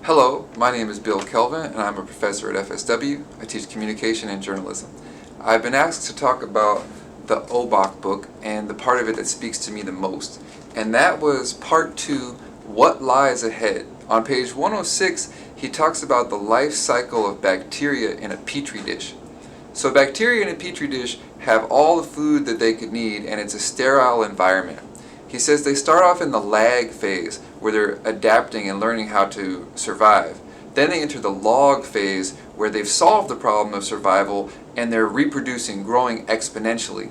Hello, my name is Bill Kelvin and I'm a professor at FSW. I teach communication and journalism. I've been asked to talk about the Obach book and the part of it that speaks to me the most. And that was part 2, What Lies Ahead. On page 106, he talks about the life cycle of bacteria in a petri dish. So bacteria in a petri dish have all the food that they could need, and it's a sterile environment. He says they start off in the lag phase, where they're adapting and learning how to survive. Then they enter the log phase, where they've solved the problem of survival and they're reproducing, growing exponentially.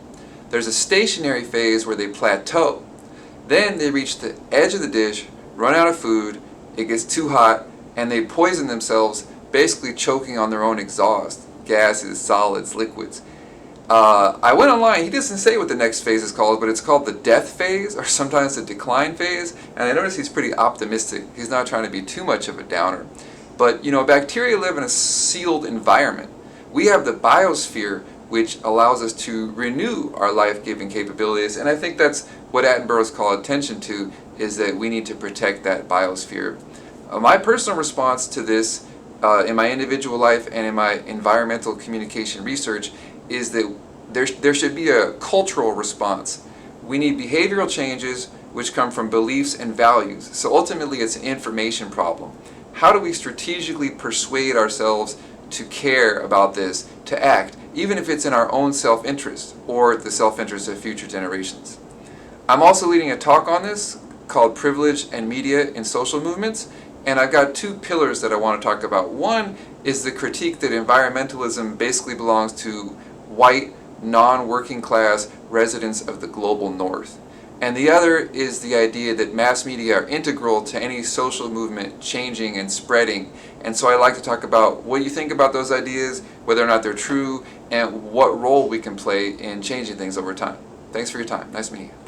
There's a stationary phase where they plateau. Then they reach the edge of the dish, run out of food, it gets too hot, and they poison themselves, basically choking on their own exhaust, gases, solids, liquids. I went online, he doesn't say what the next phase is called, but it's called the death phase, or sometimes the decline phase, and I notice he's pretty optimistic. He's not trying to be too much of a downer. But, bacteria live in a sealed environment. We have the biosphere, which allows us to renew our life-giving capabilities, and I think that's what Attenborough's called attention to, is that we need to protect that biosphere. My personal response to this, in my individual life and in my environmental communication research, is that there should be a cultural response. We need behavioral changes which come from beliefs and values. So ultimately it's an information problem. How do we strategically persuade ourselves to care about this, to act, even if it's in our own self-interest or the self-interest of future generations? I'm also leading a talk on this called Privilege and Media in Social Movements, and I've got 2 pillars that I want to talk about. One is the critique that environmentalism basically belongs to white, non-working class residents of the global north. And the other is the idea that mass media are integral to any social movement changing and spreading. And so I like to talk about what you think about those ideas, whether or not they're true, and what role we can play in changing things over time. Thanks for your time. Nice meeting you.